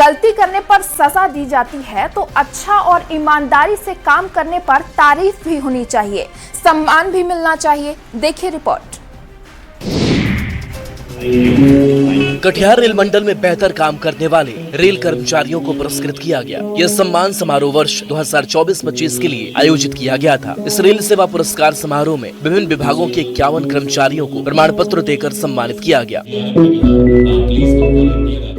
गलती करने पर सजा दी जाती है तो अच्छा और ईमानदारी से काम करने पर तारीफ भी होनी चाहिए, सम्मान भी मिलना चाहिए। देखिए रिपोर्ट। कटिहार रेल मंडल में बेहतर काम करने वाले रेल कर्मचारियों को पुरस्कृत किया गया। यह सम्मान समारोह वर्ष 2024-25 के लिए आयोजित किया गया था। इस रेल सेवा पुरस्कार समारोह में विभिन्न विभागों के 51 कर्मचारियों को प्रमाण पत्र देकर सम्मानित किया गया।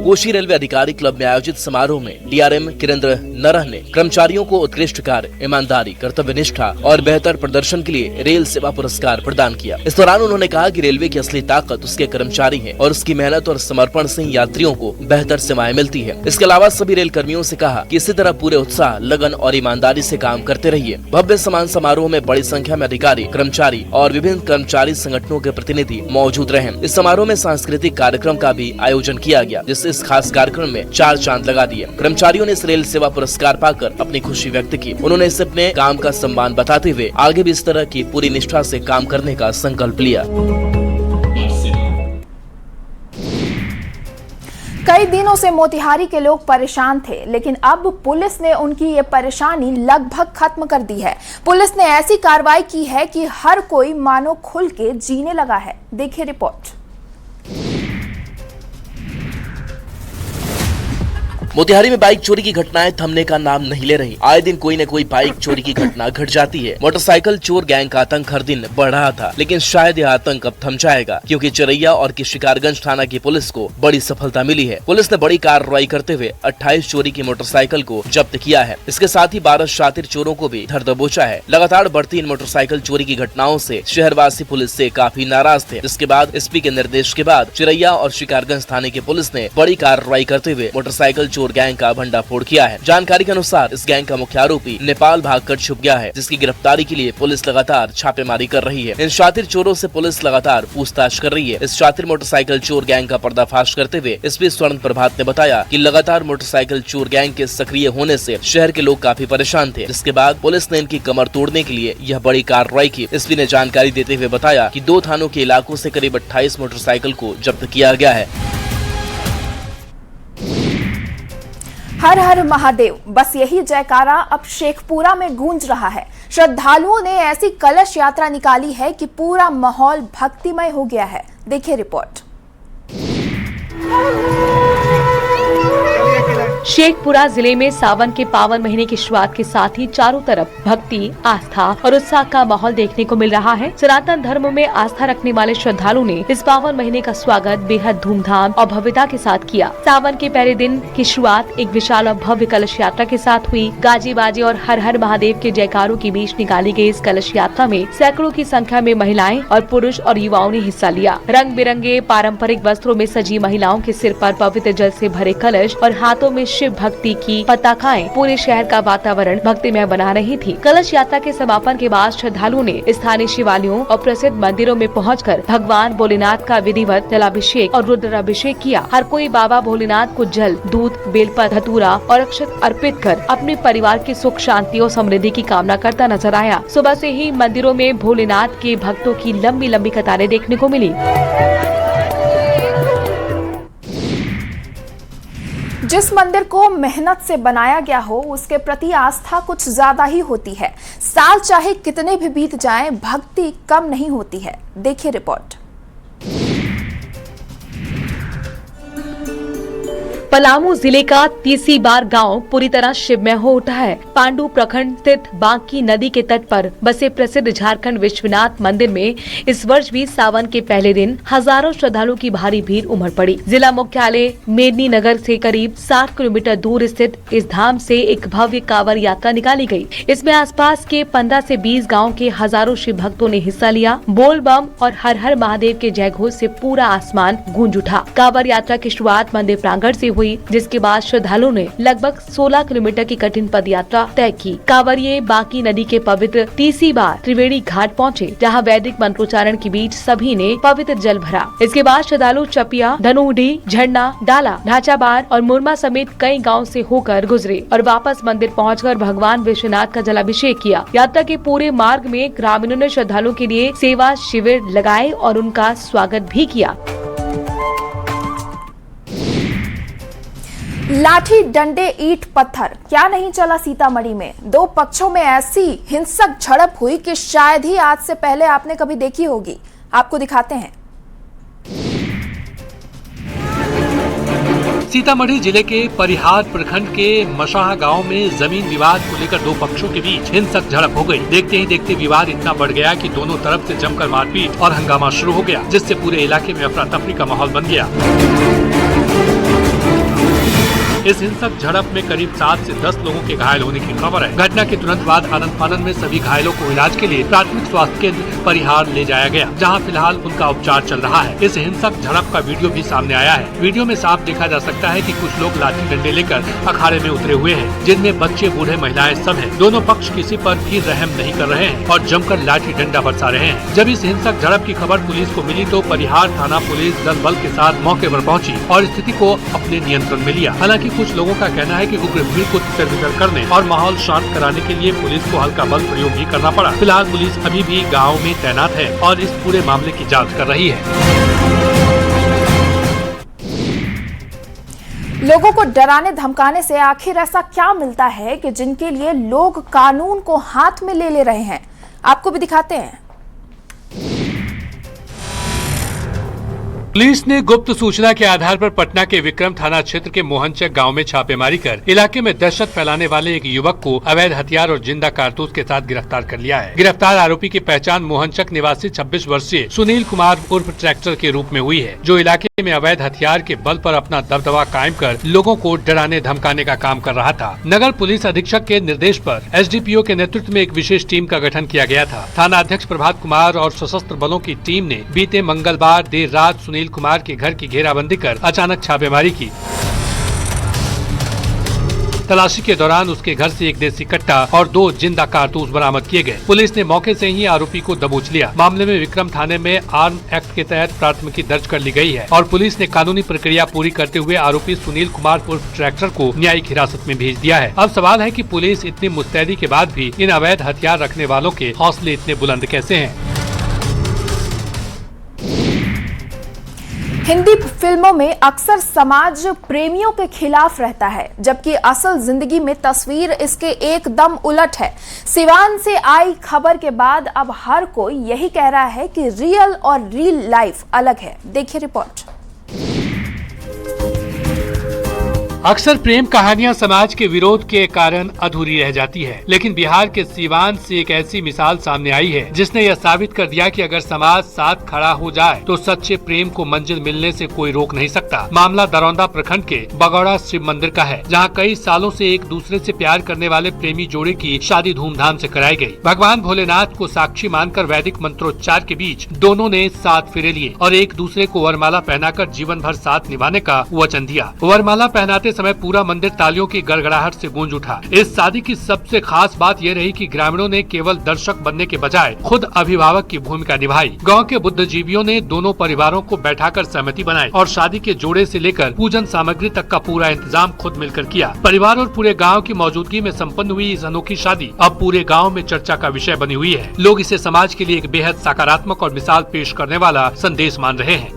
कोशी रेलवे अधिकारी क्लब में आयोजित समारोह में डीआरएम किरेंद्र नरह ने कर्मचारियों को उत्कृष्ट कार्य, ईमानदारी, कर्तव्य निष्ठा और बेहतर प्रदर्शन के लिए रेल सेवा पुरस्कार प्रदान किया। इस दौरान उन्होंने कहा कि रेलवे की असली ताकत उसके कर्मचारी हैं और उसकी मेहनत और समर्पण से यात्रियों को बेहतर सेवाएं मिलती है। इसके अलावा सभी रेल कर्मियों से कहा कि इसी तरह पूरे उत्साह, लगन और ईमानदारी से काम करते रहिए। भव्य सम्मान समारोह में बड़ी संख्या में अधिकारी, कर्मचारी और विभिन्न कर्मचारी संगठनों के प्रतिनिधि मौजूद रहे। इस समारोह में सांस्कृतिक कार्यक्रम का भी आयोजन किया गया, जिससे इस खास कार्यक्रम में 4 चांद लगा दिए। कर्मचारियों ने इस रेल सेवा पुरस्कार पाकर अपनी खुशी व्यक्त की। उन्होंने इसे अपने काम का सम्मान बताते हुए आगे भी इस तरह की पूरी निष्ठा से काम करने का संकल्प लिया। कई दिनों से मोतिहारी के लोग परेशान थे, लेकिन अब पुलिस ने उनकी ये परेशानी लगभग खत्म कर दी है। पुलिस ने ऐसी कार्रवाई की है कि हर कोई मानो खुल के जीने लगा है। देखिए रिपोर्ट। मोतिहारी में बाइक चोरी की घटनाएं थमने का नाम नहीं ले रही। आए दिन कोई न कोई बाइक चोरी की घटना घट जाती है। मोटरसाइकिल चोर गैंग का आतंक हर दिन बढ़ रहा था, लेकिन शायद यह आतंक अब थम जाएगा, क्योंकि चिरैया और शिकारगंज थाना की पुलिस को बड़ी सफलता मिली है। पुलिस ने बड़ी कार्रवाई करते हुए 28 चोरी की मोटरसाइकिल को जब्त किया है। इसके साथ ही 12 शातिर चोरों को भी धर दबोचा है। लगातार बढ़ती इन मोटरसाइकिल चोरी की घटनाओं से शहरवासी पुलिस से काफी नाराज थे, जिसके बाद एसपी के निर्देश के बाद चिरैया और शिकारगंज थाने की पुलिस ने बड़ी कार्रवाई करते हुए मोटरसाइकिल चोर गैंग का भंडाफोड़ किया है। जानकारी के अनुसार इस गैंग का मुख्य आरोपी नेपाल भागकर छुप गया है, जिसकी गिरफ्तारी के लिए पुलिस लगातार छापेमारी कर रही है। इन शातिर चोरों से पुलिस लगातार पूछताछ कर रही है। इस शातिर मोटरसाइकिल चोर गैंग का पर्दाफाश करते हुए एसपी स्वर्ण प्रभात ने बताया कि लगातार मोटरसाइकिल चोर गैंग के सक्रिय होने से शहर के लोग काफी परेशान थे, जिसके बाद पुलिस ने इनकी कमर तोड़ने के लिए यह बड़ी कार्रवाई की। एसपी ने जानकारी देते हुए बताया कि 2 थानों के इलाकों से करीब 28 मोटरसाइकिल को जब्त किया गया है। हर हर महादेव, बस यही जयकारा अब शेखपुरा में गूंज रहा है। श्रद्धालुओं ने ऐसी कलश यात्रा निकाली है कि पूरा माहौल भक्तिमय हो गया है। देखिए रिपोर्ट। शेखपुरा जिले में सावन के पावन महीने की शुरुआत के साथ ही चारों तरफ भक्ति, आस्था और उत्साह का माहौल देखने को मिल रहा है। सनातन धर्म में आस्था रखने वाले श्रद्धालुओं ने इस पावन महीने का स्वागत बेहद धूमधाम और भव्यता के साथ किया। सावन के पहले दिन की शुरुआत एक विशाल और भव्य कलश यात्रा के साथ हुई। गाजी बाजी और हर हर महादेव के जयकारों के बीच निकाली गई इस कलश यात्रा में सैकड़ों की संख्या में महिलाएं और पुरुष और युवाओं ने हिस्सा लिया। रंग बिरंगे पारंपरिक वस्त्रों में सजी महिलाओं के सिर पर पवित्र जल से भरे कलश और हाथों में शिव भक्ति की पताकाएं पूरे शहर का वातावरण भक्तिमय बना रही थी। कलश यात्रा के समापन के बाद श्रद्धालुओं ने स्थानीय शिवालयों और प्रसिद्ध मंदिरों में पहुंचकर भगवान भोलेनाथ का विधिवत जलाभिषेक और रुद्राभिषेक किया। हर कोई बाबा भोलेनाथ को जल, दूध, बेलपत्र, धतूरा और अक्षत अर्पित कर अपने परिवार की सुख, शांति और समृद्धि की कामना करता नजर आया। सुबह से ही मंदिरों में भोलेनाथ के भक्तों की लंबी लंबी कतारें देखने को मिली। जिस मंदिर को मेहनत से बनाया गया हो, उसके प्रति आस्था कुछ ज्यादा ही होती है। साल चाहे कितने भी बीत जाएं, भक्ति कम नहीं होती है। देखिए रिपोर्ट। पलामू जिले का तीसीबार गांव पूरी तरह शिवमय हो उठा है। पांडु प्रखंड स्थित बांकी नदी के तट पर बसे प्रसिद्ध झारखंड विश्वनाथ मंदिर में इस वर्ष भी सावन के पहले दिन हजारों श्रद्धालुओं की भारी भीड़ उमड़ पड़ी। जिला मुख्यालय मेदनी नगर से करीब 60 किलोमीटर दूर स्थित इस धाम से एक भव्य कांवड़ यात्रा निकाली गई। इसमें आसपास के 15 से 20 गाँव के हजारों शिव भक्तों ने हिस्सा लिया। बोल बम और हर हर महादेव के जयघोष से पूरा आसमान गूंज उठा। कांवड़ यात्रा की शुरुआत मंदिर प्रांगण से हुई, जिसके बाद श्रद्धालुओं ने लगभग 16 किलोमीटर की कठिन पद यात्रा तय की। कांवड़िए बांकी नदी के पवित्र तीसीबार त्रिवेणी घाट पहुंचे, जहां वैदिक मंत्रोच्चारण के बीच सभी ने पवित्र जल भरा। इसके बाद श्रद्धालु चपिया, धनुडी, झंडा, डाला, ढांचाबार और मुरमा समेत कई गाँव से होकर गुजरे और वापस मंदिर पहुंचकर भगवान विश्वनाथ का जलाभिषेक किया। यात्रा के पूरे मार्ग में ग्रामीणों ने श्रद्धालुओं के लिए सेवा शिविर लगाए और उनका स्वागत भी किया। लाठी डंडे ईंट पत्थर क्या नहीं चला सीतामढ़ी में। दो पक्षों में ऐसी हिंसक झड़प हुई कि शायद ही आज से पहले आपने कभी देखी होगी। आपको दिखाते हैं। सीतामढ़ी जिले के परिहार प्रखंड के मशाह गांव में जमीन विवाद को लेकर दो पक्षों के बीच हिंसक झड़प हो गई। देखते ही देखते विवाद इतना बढ़ गया कि दोनों तरफ से जमकर मारपीट और हंगामा शुरू हो गया, जिससे पूरे इलाके में अफरा तफरी का माहौल बन गया। इस हिंसक झड़प में करीब 7 से 10 लोगों के घायल होने की खबर है। घटना के तुरंत बाद आनंद फानन में सभी घायलों को इलाज के लिए प्राथमिक स्वास्थ्य केंद्र परिहार ले जाया गया, जहां फिलहाल उनका उपचार चल रहा है। इस हिंसक झड़प का वीडियो भी सामने आया है। वीडियो में साफ देखा जा सकता है कि कुछ लोग लाठी डंडे लेकर अखाड़े में उतरे हुए हैं, जिनमें बच्चे बूढ़े महिलाएं सब हैं। दोनों पक्ष किसी पर भी रहम नहीं कर रहे हैं और जमकर लाठी डंडा बरसा रहे हैं। जब इस हिंसक झड़प की खबर पुलिस को मिली तो परिहार थाना पुलिस दल बल के साथ मौके पर पहुंची और स्थिति को अपने नियंत्रण में लिया। हालांकि कुछ लोगों का कहना है कि उग्र भीड़ को तितर-बितर करने और माहौल शांत कराने के लिए पुलिस को हल्का बल प्रयोग भी करना पड़ा। फिलहाल पुलिस अभी भी गाँव में तैनात है और इस पूरे मामले की जांच कर रही है। लोगों को डराने धमकाने से आखिर ऐसा क्या मिलता है कि जिनके लिए लोग कानून को हाथ में ले रहे हैं। आपको भी दिखाते हैं। पुलिस ने गुप्त सूचना के आधार पर पटना के विक्रम थाना क्षेत्र के मोहनचक गांव में छापेमारी कर इलाके में दहशत फैलाने वाले एक युवक को अवैध हथियार और जिंदा कारतूस के साथ गिरफ्तार कर लिया है। गिरफ्तार आरोपी की पहचान मोहनचक निवासी 26 वर्षीय सुनील कुमार उर्फ ट्रैक्टर के रूप में हुई है, जो इलाके में अवैध हथियार के बल पर अपना दबदबा कायम कर लोगों को डराने धमकाने का काम कर रहा था। नगर पुलिस अधीक्षक के निर्देश पर एसडीपीओ के नेतृत्व में एक विशेष टीम का गठन किया गया था। थाना अध्यक्ष प्रभात कुमार और सशस्त्र बलों की टीम ने बीते मंगलवार देर रात सुनील कुमार के घर की घेराबंदी कर अचानक छापेमारी की। तलाशी के दौरान उसके घर से एक देसी कट्टा और 2 जिंदा कारतूस बरामद किए गए। पुलिस ने मौके से ही आरोपी को दबोच लिया। मामले में विक्रम थाने में आर्म एक्ट के तहत प्राथमिकी दर्ज कर ली गई है और पुलिस ने कानूनी प्रक्रिया पूरी करते हुए आरोपी सुनील कुमार उर्फ ट्रैक्टर को न्यायिक हिरासत में भेज दिया है। अब सवाल है कि पुलिस इतनी मुस्तैदी के बाद भी इन अवैध हथियार रखने वालों के हौसले इतने बुलंद कैसे हैं? हिंदी फिल्मों में अक्सर समाज प्रेमियों के खिलाफ रहता है, जबकि असल जिंदगी में तस्वीर इसके एकदम उलट है। सिवान से आई खबर के बाद अब हर कोई यही कह रहा है कि रियल और रील लाइफ अलग है। देखिए रिपोर्ट। अक्सर प्रेम कहानियां समाज के विरोध के कारण अधूरी रह जाती है, लेकिन बिहार के सिवान से एक ऐसी मिसाल सामने आई है जिसने यह साबित कर दिया कि अगर समाज साथ खड़ा हो जाए तो सच्चे प्रेम को मंजिल मिलने से कोई रोक नहीं सकता। मामला दरौंदा प्रखंड के बगौड़ा शिव मंदिर का है, जहां कई सालों से एक दूसरे से प्यार करने वाले प्रेमी जोड़े की शादी धूमधाम से कराई गई। भगवान भोलेनाथ को साक्षी मानकर वैदिक मंत्रोच्चार के बीच दोनों ने 7 फेरे लिए और एक दूसरे को वरमाला पहनाकर जीवन भर साथ निभाने का वचन दिया। वरमाला पहनाते समय पूरा मंदिर तालियों की गड़गड़ाहट से गूंज उठा। इस शादी की सबसे खास बात यह रही कि ग्रामीणों ने केवल दर्शक बनने के बजाय खुद अभिभावक की भूमिका निभाई। गांव के बुद्धिजीवियों ने दोनों परिवारों को बैठाकर सहमति बनाई और शादी के जोड़े से लेकर पूजन सामग्री तक का पूरा इंतजाम खुद मिलकर किया। परिवार और पूरे गाँव की मौजूदगी में सम्पन्न हुई इस अनोखी शादी अब पूरे गाँव में चर्चा का विषय बनी हुई है। लोग इसे समाज के लिए एक बेहद सकारात्मक और मिसाल पेश करने वाला संदेश मान रहे हैं।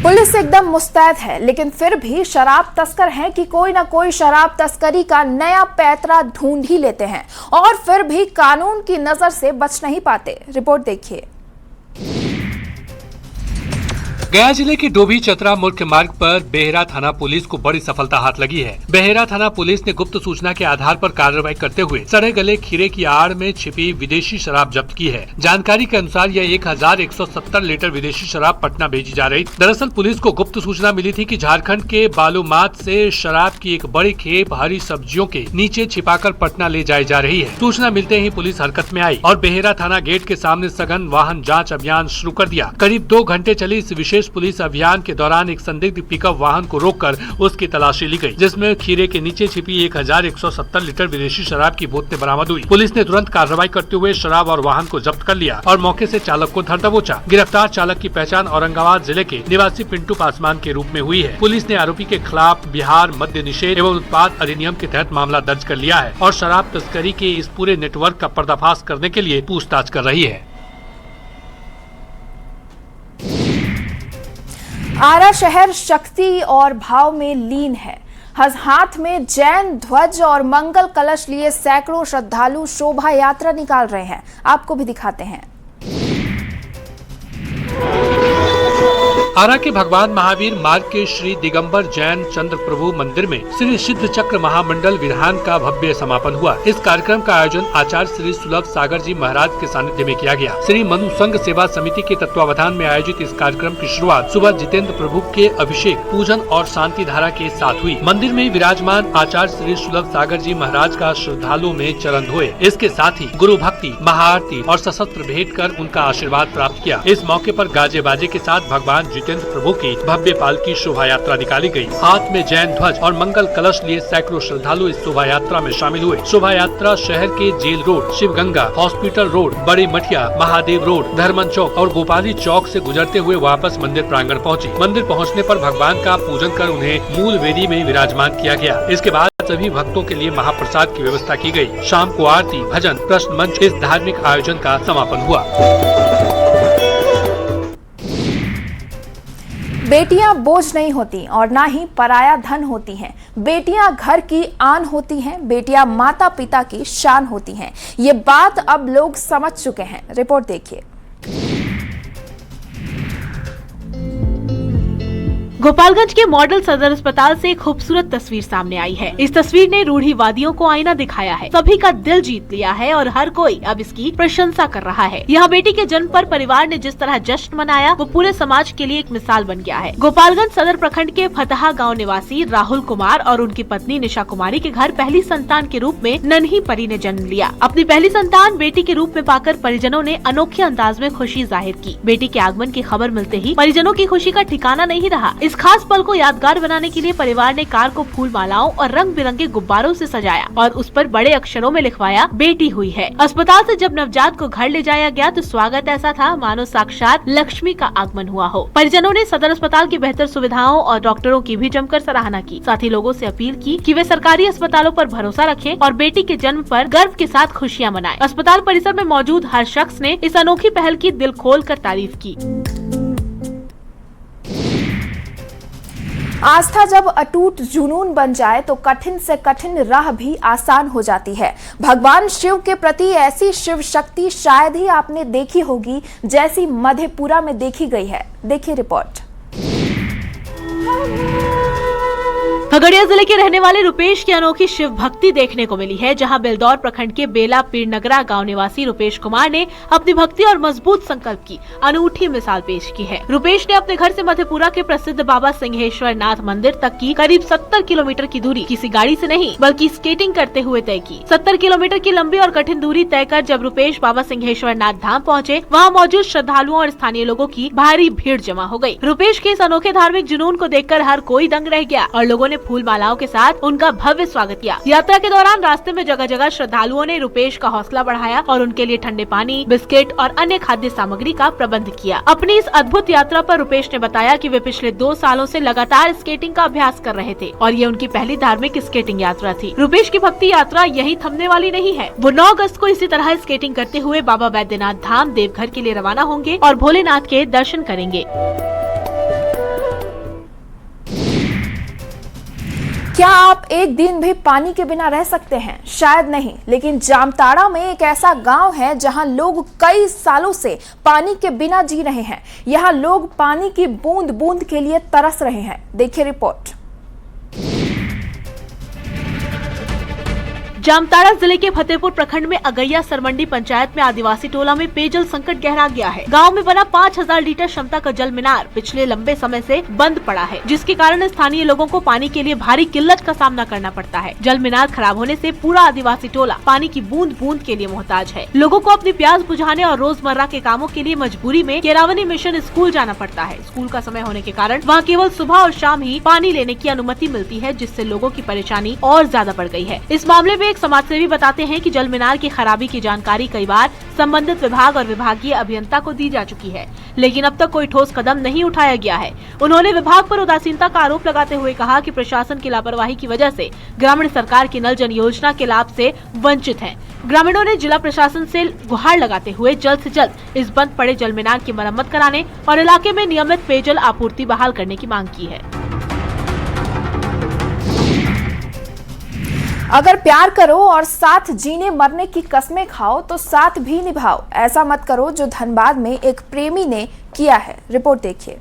पुलिस एकदम मुस्तैद है, लेकिन फिर भी शराब तस्कर हैं कि कोई ना कोई शराब तस्करी का नया पैतरा ढूंढ ही लेते हैं और फिर भी कानून की नजर से बच नहीं पाते। रिपोर्ट देखिए। गया जिले के डोभी चतरा मुख्य मार्ग पर बेहरा थाना पुलिस को बड़ी सफलता हाथ लगी है। बेहरा थाना पुलिस ने गुप्त सूचना के आधार पर कार्रवाई करते हुए सड़े गले खीरे की आड़ में छिपी विदेशी शराब जब्त की है। जानकारी के अनुसार यह 1170 लीटर विदेशी शराब पटना भेजी जा रही। दरअसल पुलिस को गुप्त सूचना मिली थी कि झारखंड के बालूमाथ से शराब की एक बड़ी खेप हरी सब्जियों के नीचे छिपाकर पटना ले जाई जा रही है। सूचना मिलते ही पुलिस हरकत में आई और बेहरा थाना गेट के सामने सघन वाहन जाँच अभियान शुरू कर दिया। करीब 2 घंटे चली इस विशेष पुलिस अभियान के दौरान एक संदिग्ध पिकअप वाहन को रोककर उसकी तलाशी ली गई, जिसमें खीरे के नीचे छिपी 1170 लीटर विदेशी शराब की बोतलें बरामद हुई। पुलिस ने तुरंत कार्रवाई करते हुए शराब और वाहन को जब्त कर लिया और मौके से चालक को धर दबोचा। गिरफ्तार चालक की पहचान औरंगाबाद जिले के निवासी पिंटू पासवान के रूप में हुई है। पुलिस ने आरोपी के खिलाफ बिहार मद्य निषेध एवं उत्पाद अधिनियम के तहत मामला दर्ज कर लिया है और शराब तस्करी के इस पूरे नेटवर्क का पर्दाफाश करने के लिए पूछताछ कर रही है। आरा शहर शक्ति और भाव में लीन है। हाथ में जैन ध्वज और मंगल कलश लिए सैकड़ों श्रद्धालु शोभा यात्रा निकाल रहे हैं। आपको भी दिखाते हैं। आरा के भगवान महावीर मार्ग के श्री दिगंबर जैन चंद्र प्रभु मंदिर में श्री सिद्ध चक्र महामंडल विधान का भव्य समापन हुआ। इस कार्यक्रम का आयोजन आचार्य श्री सुलभ सागर जी महाराज के सानिध्य में किया गया। श्री मनु संघ सेवा समिति के तत्वावधान में आयोजित इस कार्यक्रम की शुरुआत सुबह जितेंद्र प्रभु के अभिषेक, पूजन और शांति धारा के साथ हुई। मंदिर में विराजमान आचार्य श्री सुलभ सागर जी महाराज का श्रद्धालुओं में चरण धोए। इसके साथ ही गुरु भक्ति, महाआरती और सशस्त्र भेंट कर उनका आशीर्वाद प्राप्त किया। इस मौके पर गाजे बाजे के साथ भगवान जितेंद्र प्रभु की भव्य पालकी शोभा यात्रा निकाली गई। हाथ में जैन ध्वज और मंगल कलश लिए सैकड़ों श्रद्धालु इस शोभा यात्रा में शामिल हुए। शोभा यात्रा शहर के jail road, Shivganga, hospital road, Badi Mathiya, Mahadev road, धर्मन चौक और गोपाली चौक से गुजरते हुए वापस मंदिर प्रांगण पहुंची। मंदिर पहुंचने पर भगवान का पूजन कर उन्हें मूल वेदी में विराजमान किया गया। इसके बाद सभी भक्तों के लिए महाप्रसाद की व्यवस्था की गई। शाम को आरती, भजन, प्रश्न मंच इस धार्मिक आयोजन का समापन हुआ। बेटियां बोझ नहीं होती और ना ही पराया धन होती हैं। बेटियां घर की आन होती हैं। बेटियां माता पिता की शान होती हैं। ये बात अब लोग समझ चुके हैं। रिपोर्ट देखिए। गोपालगंज के मॉडल सदर अस्पताल से एक खूबसूरत तस्वीर सामने आई है। इस तस्वीर ने रूढ़िवादियों को आईना दिखाया है, सभी का दिल जीत लिया है और हर कोई अब इसकी प्रशंसा कर रहा है। यहाँ बेटी के जन्म पर परिवार ने जिस तरह जश्न मनाया वो पूरे समाज के लिए एक मिसाल बन गया है। गोपालगंज सदर प्रखंड के फतहा गांव निवासी राहुल कुमार और उनकी पत्नी निशा कुमारी के घर पहली संतान के रूप में नन्ही परी ने जन्म लिया। अपनी पहली संतान बेटी के रूप में पाकर परिजनों ने अनोखे अंदाज में खुशी जाहिर की। बेटी के आगमन की खबर मिलते ही परिजनों की खुशी का ठिकाना नहीं रहा। इस खास पल को यादगार बनाने के लिए परिवार ने कार को फूल मालाओं और रंग बिरंगे गुब्बारों से सजाया और उस पर बड़े अक्षरों में लिखवाया, बेटी हुई है। अस्पताल से जब नवजात को घर ले जाया गया तो स्वागत ऐसा था मानो साक्षात लक्ष्मी का आगमन हुआ हो। परिजनों ने सदर अस्पताल की बेहतर सुविधाओं और डॉक्टरों की भी जमकर सराहना की। साथ ही लोगों से अपील की कि वे सरकारी अस्पतालों पर भरोसा रखें और बेटी के जन्म पर गर्व के साथ खुशियां मनाएं। अस्पताल परिसर में मौजूद हर शख्स ने इस अनोखी पहल की दिल खोल कर तारीफ की। आस्था जब अटूट जुनून बन जाए तो कठिन से कठिन राह भी आसान हो जाती है। भगवान शिव के प्रति ऐसी शिव शक्ति शायद ही आपने देखी होगी जैसी मधेपुरा में देखी गई है। देखिए रिपोर्ट। खगड़िया जिले के रहने वाले रुपेश की अनोखी शिव भक्ति देखने को मिली है, जहां बेलदौर प्रखंड के बेला पीर नगरा गांव निवासी रुपेश कुमार ने अपनी भक्ति और मजबूत संकल्प की अनूठी मिसाल पेश की है। रुपेश ने अपने घर से मधेपुरा के प्रसिद्ध बाबा सिंहेश्वर नाथ मंदिर तक की करीब 70 किलोमीटर की दूरी किसी गाड़ी से नहीं बल्कि स्केटिंग करते हुए तय की। 70 किलोमीटर की लंबी और कठिन दूरी तय कर जब रुपेश बाबा सिंहेश्वर नाथ धाम पहुँचे, वहाँ मौजूद श्रद्धालुओं और स्थानीय लोगों की भारी भीड़ जमा हो गयी। रुपेश के इस अनोखे धार्मिक जुनून को देखकर हर कोई दंग रह गया और लोगों ने फूल मालाओं के साथ उनका भव्य स्वागत किया। यात्रा के दौरान रास्ते में जगह जगह श्रद्धालुओं ने रुपेश का हौसला बढ़ाया और उनके लिए ठंडे पानी, बिस्किट और अन्य खाद्य सामग्री का प्रबंध किया। अपनी इस अद्भुत यात्रा पर रुपेश ने बताया कि वे पिछले 2 सालों से लगातार स्केटिंग का अभ्यास कर रहे थे और ये उनकी पहली धार्मिक स्केटिंग यात्रा थी। रुपेश की भक्ति यात्रा यही थमने वाली नहीं है। वो 9 अगस्त को इसी तरह स्केटिंग करते हुए बाबा बैद्यनाथ धाम देवघर के लिए रवाना होंगे और भोलेनाथ के दर्शन करेंगे। क्या आप एक दिन भी पानी के बिना रह सकते हैं? शायद नहीं, लेकिन जामताड़ा में एक ऐसा गांव है जहां लोग कई सालों से पानी के बिना जी रहे हैं। यहां लोग पानी की बूंद बूंद के लिए तरस रहे हैं। देखिए रिपोर्ट। जामताड़ा जिले के फतेहपुर प्रखंड में अगैया सरमंडी पंचायत में आदिवासी टोला में पेयजल संकट गहरा गया है। गांव में बना 5000 लीटर क्षमता का जल मीनार पिछले लंबे समय से बंद पड़ा है, जिसके कारण स्थानीय लोगों को पानी के लिए भारी किल्लत का सामना करना पड़ता है। जल मीनार खराब होने से पूरा आदिवासी टोला पानी की बूंद बूंद के लिए मोहताज है। लोगों को अपनी प्यास बुझाने और रोजमर्रा के कामों के लिए मजबूरी में केरावनी मिशन स्कूल जाना पड़ता है। स्कूल का समय होने के कारण वहाँ केवल सुबह और शाम ही पानी लेने की अनुमति मिलती है, जिससे लोगों की परेशानी और ज्यादा बढ़ गई है। इस मामले में एक एक समाजसेवी बताते हैं कि जल मीनार की खराबी की जानकारी कई बार संबंधित विभाग और विभागीय अभियंता को दी जा चुकी है, लेकिन अब तक कोई ठोस कदम नहीं उठाया गया है। उन्होंने विभाग पर उदासीनता का आरोप लगाते हुए कहा कि प्रशासन की लापरवाही की वजह से ग्रामीण सरकार की नल जन योजना के लाभ से वंचित हैं। ग्रामीणों ने जिला प्रशासन से गुहार लगाते हुए जल्द से जल्द इस बंद पड़े जल मीनार की मरम्मत कराने और इलाके में नियमित पेयजल आपूर्ति बहाल करने की मांग की है। अगर प्यार करो और साथ जीने मरने की कस्में खाओ तो साथ भी निभाओ, ऐसा मत करो जो धनबाद में एक प्रेमी ने किया है। रिपोर्ट देखिए।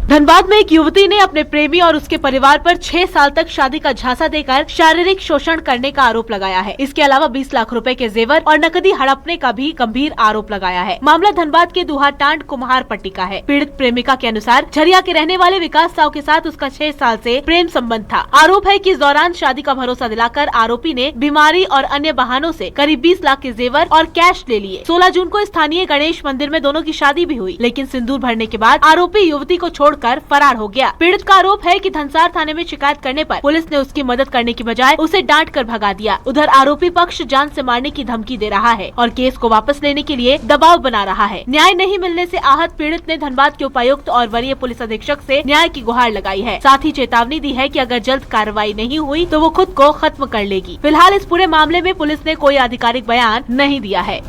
धनबाद में एक युवती ने अपने प्रेमी और उसके परिवार पर 6 साल तक शादी का झांसा देकर शारीरिक शोषण करने का आरोप लगाया है। इसके अलावा 20 लाख रुपए के जेवर और नकदी हड़पने का भी गंभीर आरोप लगाया है। मामला धनबाद के दुहाटांड कुम्हार पट्टी का है। पीड़ित प्रेमिका के अनुसार झरिया के रहने वाले विकास साव के साथ उसका 6 साल से प्रेम संबंध था। आरोप है कि इस दौरान शादी का भरोसा दिलाकर आरोपी ने बीमारी और अन्य बहानों से करीब 20 लाख के जेवर और कैश ले लिए। 16 जून को स्थानीय गणेश मंदिर में दोनों की शादी भी हुई, लेकिन सिंदूर भरने के बाद आरोपी युवती को छोड़कर फरार हो गया। पीड़ित का आरोप है कि धनसार थाने में शिकायत करने पर पुलिस ने उसकी मदद करने की बजाय उसे डांट कर भगा दिया। उधर आरोपी पक्ष जान से मारने की धमकी दे रहा है और केस को वापस लेने के लिए दबाव बना रहा है। न्याय नहीं मिलने से आहत पीड़ित ने धनबाद के उपायुक्त और वरीय पुलिस अधीक्षक से न्याय की गुहार लगाई है। साथ ही चेतावनी दी है कि अगर जल्द कार्रवाई नहीं हुई तो वो खुद को खत्म कर लेगी। फिलहाल इस पूरे मामले में पुलिस ने कोई आधिकारिक बयान नहीं दिया है।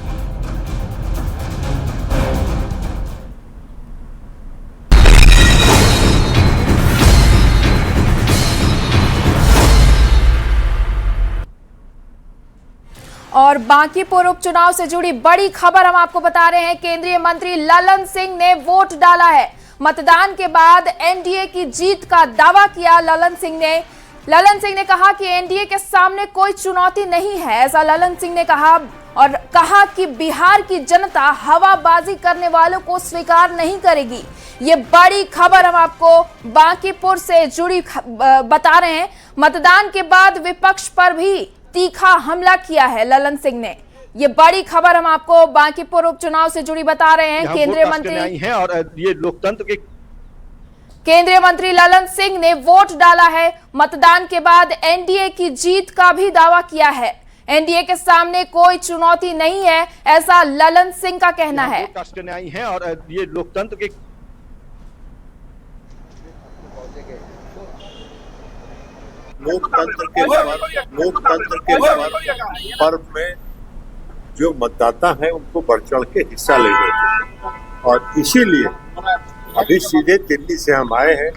और बांकीपुर उपचुनाव से जुड़ी बड़ी खबर हम आपको बता रहे हैं। केंद्रीय मंत्री ललन सिंह ने वोट डाला है। मतदान के बाद एनडीए की जीत का दावा किया ललन सिंह ने कहा कि एनडीए के सामने कोई चुनौती नहीं है, ऐसा ललन सिंह ने कहा और कहा कि बिहार की जनता हवाबाजी करने वालों को स्वीकार नहीं करेगी। ये बड़ी खबर हम आपको बांकीपुर से जुड़ी बता रहे हैं। मतदान के बाद विपक्ष पर भी तीखा हमला किया है ललन सिंह ने। ये बड़ी खबर हम आपको बांकीपुर उपचुनाव से जुड़ी बता रहे हैं। केंद्रीय मंत्री ललन सिंह ने वोट डाला है। मतदान के बाद एनडीए की जीत का भी दावा किया है। एनडीए के सामने कोई चुनौती नहीं है, ऐसा ललन सिंह का कहना है। और ये लोकतंत्र के पर्व में जो मतदाता है उनको बढ़ चढ़ के हिस्सा ले लेते और इसीलिए अभी सीधे दिल्ली से हम आए हैं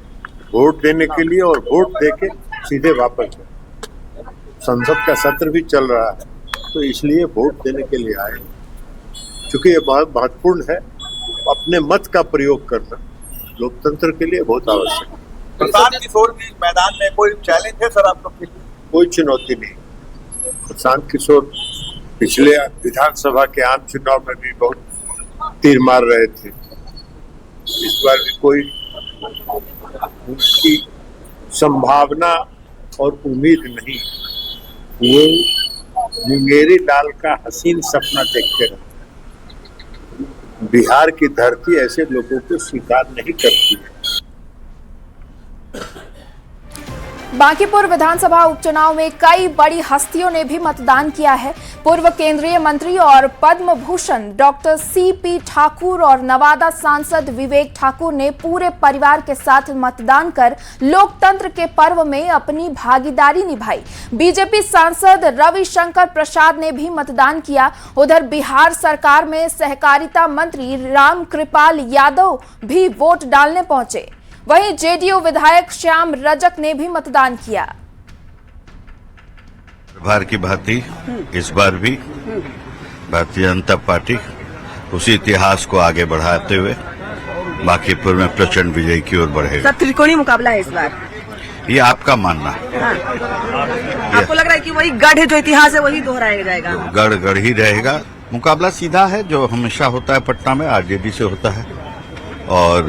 वोट देने के लिए और वोट देके सीधे वापस गए। संसद का सत्र भी चल रहा है तो इसलिए वोट देने के लिए आए, क्योंकि ये बहुत महत्वपूर्ण है। अपने मत का प्रयोग करना लोकतंत्र के लिए बहुत आवश्यक है। प्रशांत किशोर के मैदान में कोई चैलेंज है सर आप लोग? कोई चुनौती नहीं। प्रशांत किशोर पिछले विधानसभा के आम चुनाव में भी बहुत तीर मार रहे थे। इस बार भी कोई उनकी संभावना और उम्मीद नहीं। वो मुंगेरी लाल का हसीन सपना देखते रहते। बिहार की धरती ऐसे लोगों को स्वीकार नहीं करती है। बांकीपुर विधानसभा उपचुनाव में कई बड़ी हस्तियों ने भी मतदान किया है। पूर्व केंद्रीय मंत्री और पद्म भूषण डॉक्टर सीपी ठाकुर और नवादा सांसद विवेक ठाकुर ने पूरे परिवार के साथ मतदान कर लोकतंत्र के पर्व में अपनी भागीदारी निभाई। बीजेपी सांसद रविशंकर प्रसाद ने भी मतदान किया। उधर बिहार सरकार में सहकारिता मंत्री रामकृपाल यादव भी वोट डालने पहुंचे। वहीं जेडीयू विधायक श्याम रजक ने भी मतदान किया। बार की भांति इस बार भी भारतीय जनता पार्टी उसी इतिहास को आगे बढ़ाते हुए बांकीपुर में प्रचंड विजय की ओर बढ़ेगा। सब त्रिकोणीय मुकाबला है इस बार, ये आपका मानना है? हाँ। आपको लग रहा है कि वही गढ़ है, जो इतिहास है वही दोहराया जाएगा? गढ़ ही रहेगा। मुकाबला सीधा है, जो हमेशा होता है पटना में, आरजेडी से होता है और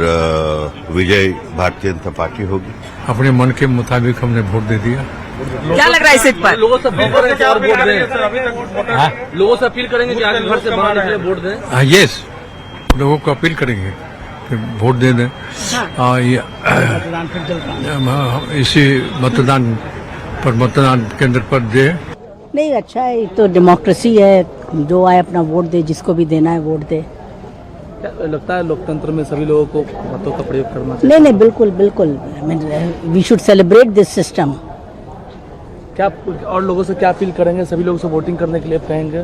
विजय भारतीय जनता पार्टी होगी। अपने मन के मुताबिक हमने वोट दे दिया। क्या लग रहा है इस सीट पर? लोगों से अपील करेंगे कि और वोट दें। लोगों से अपील करेंगे कि आगे घर से बाहर निकले वोट दें। यस, लोगों को अपील करेंगे फिर वोट दे दें। इसी मतदान केंद्र पर दे। नहीं, अच्छा है, तो डेमोक्रेसी है, जो आए अपना वोट दे, जिसको भी देना है वोट दे। लगता है लोकतंत्र में सभी लोगों को मतों का प्रयोग करना चाहिए? नहीं, बिल्कुल बिल्कुल, we should celebrate this system. क्या और लोगों से क्या अपील करेंगे? सभी लोगों से वोटिंग करने के लिए कहेंगे?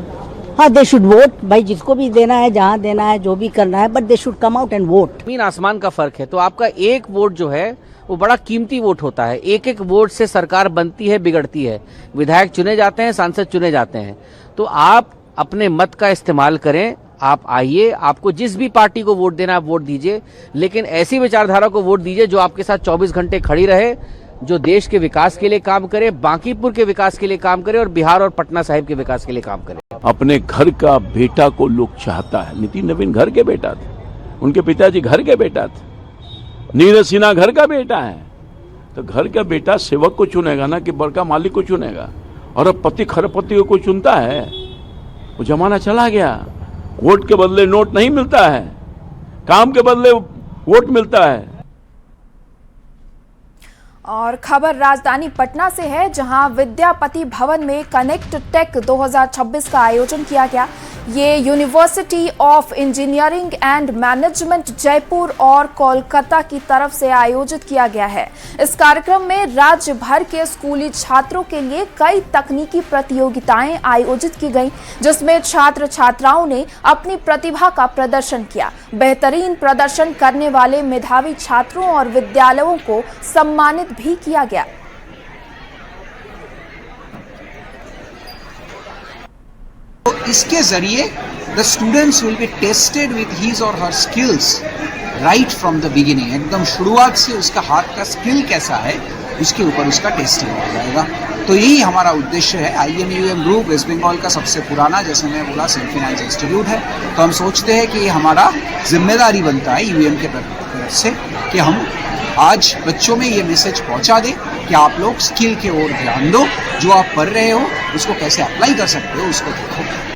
हाँ, दे शुड वोट, भाई जिसको भी देना है, जहाँ देना है, जो भी करना है, but they should come out and vote. जमीन आसमान का फर्क है, तो आपका एक वोट जो है वो बड़ा कीमती वोट होता है। एक एक वोट से सरकार बनती है, बिगड़ती है, विधायक चुने जाते हैं, सांसद चुने जाते हैं। तो आप अपने मत का इस्तेमाल करें, आप आइए, आपको जिस भी पार्टी को वोट देना है वोट दीजिए, लेकिन ऐसी विचारधारा को वोट दीजिए जो आपके साथ 24 घंटे खड़ी रहे, जो देश के विकास के लिए काम करे, बांकीपुर के विकास के लिए काम करे और बिहार और पटना साहिब के विकास के लिए काम करे। अपने घर का बेटा को लोग चाहता है। नितिन नवीन घर के बेटा थे, उनके पिताजी घर के बेटा थे, नीरज सिन्हा घर का बेटा है। तो घर का बेटा सेवक को चुनेगा ना कि बड़का मालिक को चुनेगा। और अब पति खरपति को कोई चुनता है? वो जमाना चला गया। वोट के बदले नोट नहीं मिलता है, काम के बदले वोट मिलता है। और खबर राजधानी पटना से है, जहां विद्यापति भवन में कनेक्ट टेक 2026 का आयोजन किया गया। ये university of engineering and management Jaipur और कोलकाता की तरफ से आयोजित किया गया है। इस कार्यक्रम में राज्य भर के स्कूली छात्रों के लिए कई तकनीकी प्रतियोगिताएं आयोजित की गईं, जिसमें छात्र छात्राओं ने अपनी प्रतिभा का प्रदर्शन किया। बेहतरीन प्रदर्शन करने वाले मेधावी छात्रों और विद्यालयों को सम्मानित भी किया गया। इसके जरिए the students will be tested with his और her skills right from the beginning. एकदम शुरुआत से उसका हाथ का स्किल कैसा है उसके ऊपर उसका टेस्टिंग हो जाएगा। तो यही हमारा उद्देश्य है। IMUM ग्रुप वेस्ट बंगाल का सबसे पुराना, जैसे मैं बोला, सेल्फ फाइनेंस इंस्टीट्यूट है। तो हम सोचते हैं कि ये हमारा जिम्मेदारी बनता है UM के तरफ से कि हम आज बच्चों में ये मैसेज पहुंचा दें कि आप लोग स्किल के ओर ध्यान दो, जो आप पढ़ रहे हो उसको कैसे अप्लाई कर सकते हो उसको देखो।